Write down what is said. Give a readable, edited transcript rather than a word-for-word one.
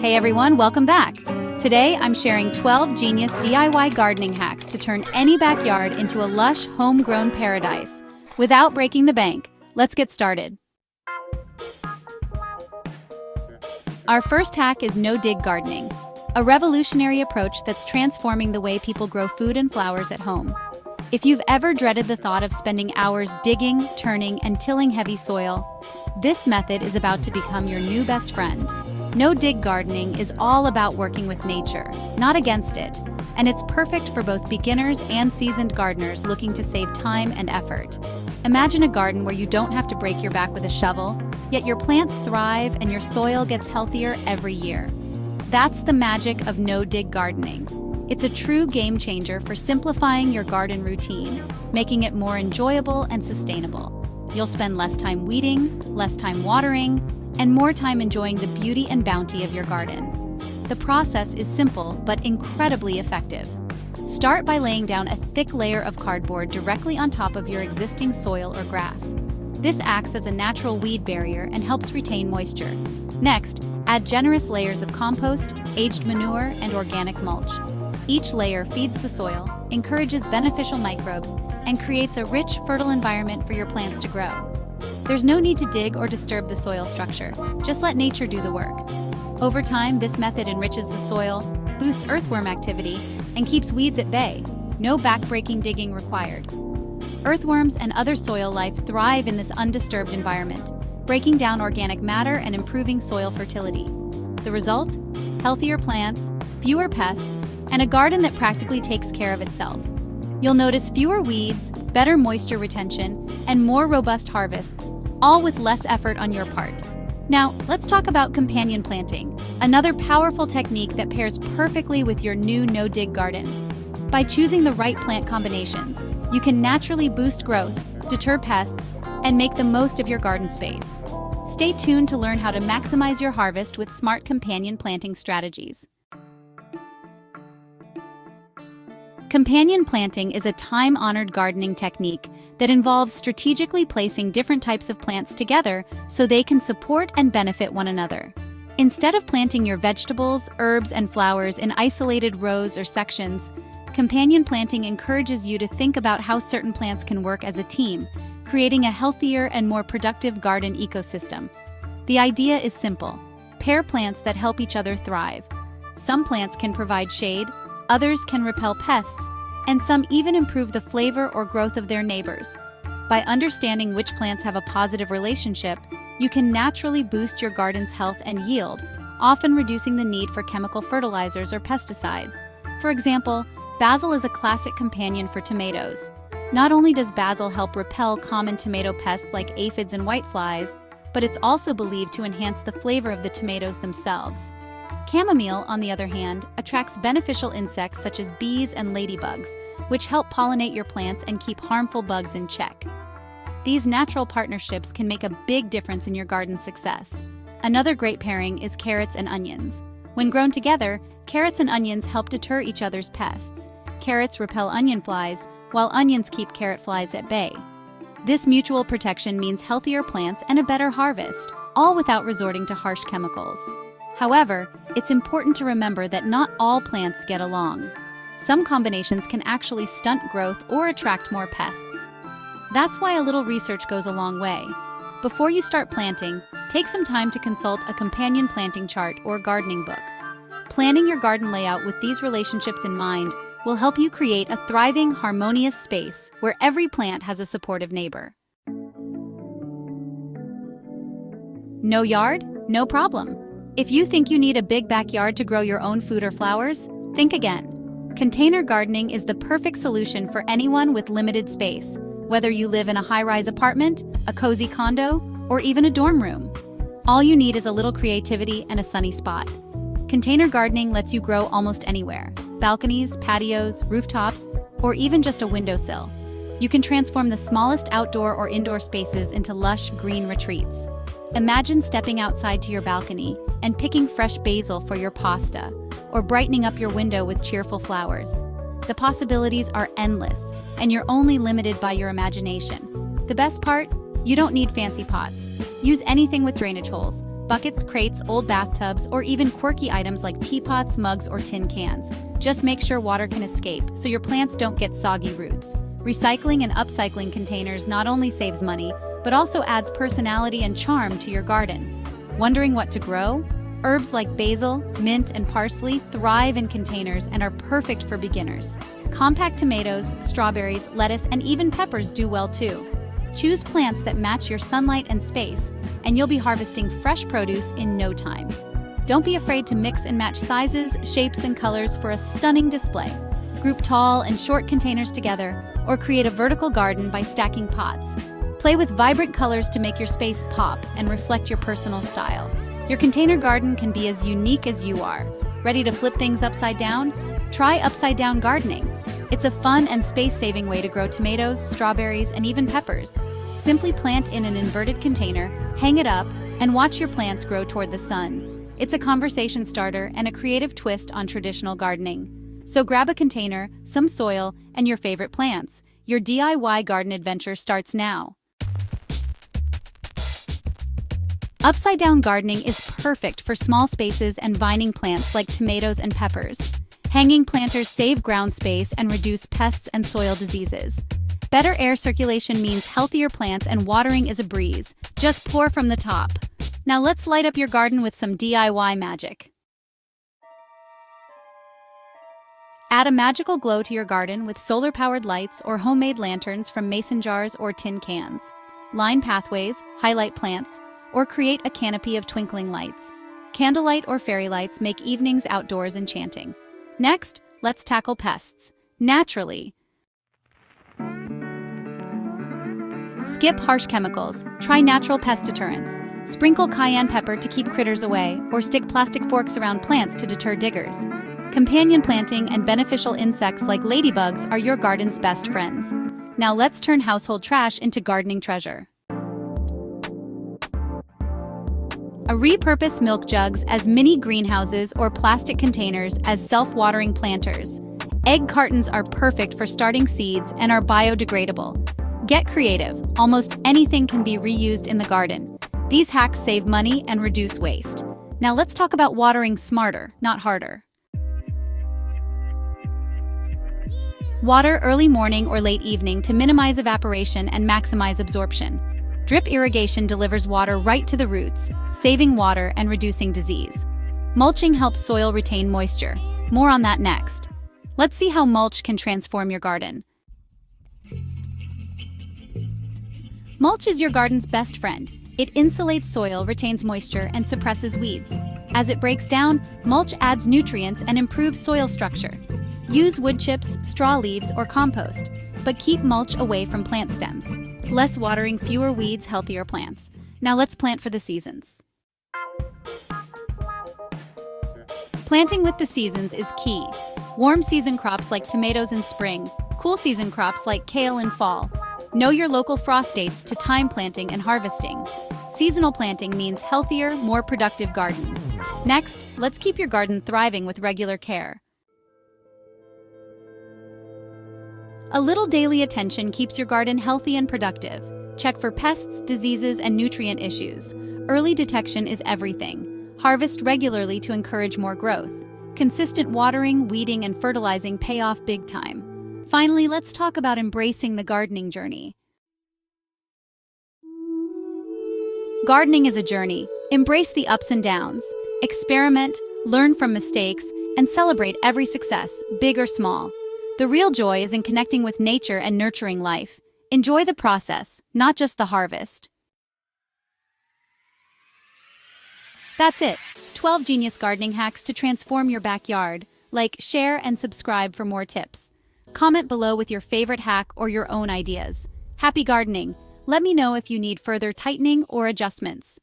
Hey everyone, welcome back. Today I'm sharing 12 genius DIY gardening hacks to turn any backyard into a lush, homegrown paradise. Without breaking the bank, let's get started. Our first hack is no-dig gardening, a revolutionary approach that's transforming the way people grow food and flowers at home. If you've ever dreaded the thought of spending hours digging, turning, and tilling heavy soil, this method is about to become your new best friend. No-dig gardening is all about working with nature, not against it, and it's perfect for both beginners and seasoned gardeners looking to save time and effort. Imagine a garden where you don't have to break your back with a shovel, yet your plants thrive and your soil gets healthier every year. That's the magic of no-dig gardening. It's a true game changer for simplifying your garden routine, making it more enjoyable and sustainable. You'll spend less time weeding, less time watering, and more time enjoying the beauty and bounty of your garden. The process is simple but incredibly effective. Start by laying down a thick layer of cardboard directly on top of your existing soil or grass. This acts as a natural weed barrier and helps retain moisture. Next, add generous layers of compost, aged manure, and organic mulch. Each layer feeds the soil, encourages beneficial microbes, and creates a rich, fertile environment for your plants to grow. There's no need to dig or disturb the soil structure. Just let nature do the work. Over time, this method enriches the soil, boosts earthworm activity, and keeps weeds at bay. No back-breaking digging required. Earthworms and other soil life thrive in this undisturbed environment, breaking down organic matter and improving soil fertility. The result? Healthier plants, fewer pests, and a garden that practically takes care of itself. You'll notice fewer weeds, better moisture retention, and more robust harvests, all with less effort on your part. Now, let's talk about companion planting, another powerful technique that pairs perfectly with your new no-dig garden. By choosing the right plant combinations, you can naturally boost growth, deter pests, and make the most of your garden space. Stay tuned to learn how to maximize your harvest with smart companion planting strategies. Companion planting is a time-honored gardening technique that involves strategically placing different types of plants together so they can support and benefit one another. Instead of planting your vegetables, herbs, and flowers in isolated rows or sections, companion planting encourages you to think about how certain plants can work as a team, creating a healthier and more productive garden ecosystem. The idea is simple: pair plants that help each other thrive. Some plants can provide shade, others can repel pests, and some even improve the flavor or growth of their neighbors. By understanding which plants have a positive relationship, you can naturally boost your garden's health and yield, often reducing the need for chemical fertilizers or pesticides. For example, basil is a classic companion for tomatoes. Not only does basil help repel common tomato pests like aphids and whiteflies, but it's also believed to enhance the flavor of the tomatoes themselves. Chamomile, on the other hand, attracts beneficial insects such as bees and ladybugs, which help pollinate your plants and keep harmful bugs in check. These natural partnerships can make a big difference in your garden's success. Another great pairing is carrots and onions. When grown together, carrots and onions help deter each other's pests. Carrots repel onion flies, while onions keep carrot flies at bay. This mutual protection means healthier plants and a better harvest, all without resorting to harsh chemicals. However, it's important to remember that not all plants get along. Some combinations can actually stunt growth or attract more pests. That's why a little research goes a long way. Before you start planting, take some time to consult a companion planting chart or gardening book. Planning your garden layout with these relationships in mind will help you create a thriving, harmonious space where every plant has a supportive neighbor. No yard? No problem. If you think you need a big backyard to grow your own food or flowers, think again. Container gardening is the perfect solution for anyone with limited space, whether you live in a high-rise apartment, a cozy condo, or even a dorm room. All you need is a little creativity and a sunny spot. Container gardening lets you grow almost anywhere: balconies, patios, rooftops, or even just a windowsill. You can transform the smallest outdoor or indoor spaces into lush green retreats. Imagine stepping outside to your balcony and picking fresh basil for your pasta, or brightening up your window with cheerful flowers. The possibilities are endless, and you're only limited by your imagination. The best part? You don't need fancy pots. Use anything with drainage holes. buckets, crates, old bathtubs, or even quirky items like teapots, mugs, or tin cans. Just make sure water can escape so your plants don't get soggy roots. Recycling and upcycling containers not only saves money, but also adds personality and charm to your garden. Wondering what to grow? Herbs like basil, mint, and parsley thrive in containers and are perfect for beginners. Compact tomatoes, strawberries, lettuce, and even peppers do well too. Choose plants that match your sunlight and space, and you'll be harvesting fresh produce in no time. Don't be afraid to mix and match sizes, shapes, and colors for a stunning display. Group tall and short containers together, or create a vertical garden by stacking pots. Play with vibrant colors to make your space pop and reflect your personal style. Your container garden can be as unique as you are. Ready to flip things upside down? Try upside down gardening. It's a fun and space-saving way to grow tomatoes, strawberries, and even peppers. Simply plant in an inverted container, hang it up, and watch your plants grow toward the sun. It's a conversation starter and a creative twist on traditional gardening. So grab a container, some soil, and your favorite plants. Your DIY garden adventure starts now. Upside-down gardening is perfect for small spaces and vining plants like tomatoes and peppers. Hanging planters save ground space and reduce pests and soil diseases. Better air circulation means healthier plants, and watering is a breeze. Just pour from the top. Now let's light up your garden with some DIY magic. Add a magical glow to your garden with solar-powered lights or homemade lanterns from mason jars or tin cans. Line pathways, highlight plants, or create a canopy of twinkling lights. Candlelight or fairy lights make evenings outdoors enchanting. Next, let's tackle pests. Naturally. Skip harsh chemicals. Try natural pest deterrents. Sprinkle cayenne pepper to keep critters away, or stick plastic forks around plants to deter diggers. Companion planting and beneficial insects like ladybugs are your garden's best friends. Now let's turn household trash into gardening treasure. Repurpose milk jugs as mini greenhouses or plastic containers as self-watering planters. Egg cartons are perfect for starting seeds and are biodegradable. Get creative. Almost anything can be reused in the garden. These hacks save money and reduce waste. Now let's talk about watering smarter, not harder. Water early morning or late evening to minimize evaporation and maximize absorption. Drip irrigation delivers water right to the roots, saving water and reducing disease. Mulching helps soil retain moisture. More on that next. Let's see how mulch can transform your garden. Mulch is your garden's best friend. It insulates soil, retains moisture, and suppresses weeds. As it breaks down, mulch adds nutrients and improves soil structure. Use wood chips, straw leaves, or compost, but keep mulch away from plant stems. Less watering, fewer weeds, healthier plants. Now let's plant for the seasons. Planting with the seasons is key. Warm season crops like tomatoes in spring, cool season crops like kale in fall. Know your local frost dates to time planting and harvesting. Seasonal planting means healthier, more productive gardens. Next, let's keep your garden thriving with regular care. A little daily attention keeps your garden healthy and productive. Check for pests, diseases, and nutrient issues. Early detection is everything. Harvest regularly to encourage more growth. Consistent watering, weeding, and fertilizing pay off big time. Finally, let's talk about embracing the gardening journey. Gardening is a journey. Embrace the ups and downs. Experiment, learn from mistakes, and celebrate every success, big or small. The real joy is in connecting with nature and nurturing life. Enjoy the process, not just the harvest. That's it. 12 genius gardening hacks to transform your backyard. Like, share, and subscribe for more tips. Comment below with your favorite hack or your own ideas. Happy gardening! Let me know if you need further tightening or adjustments.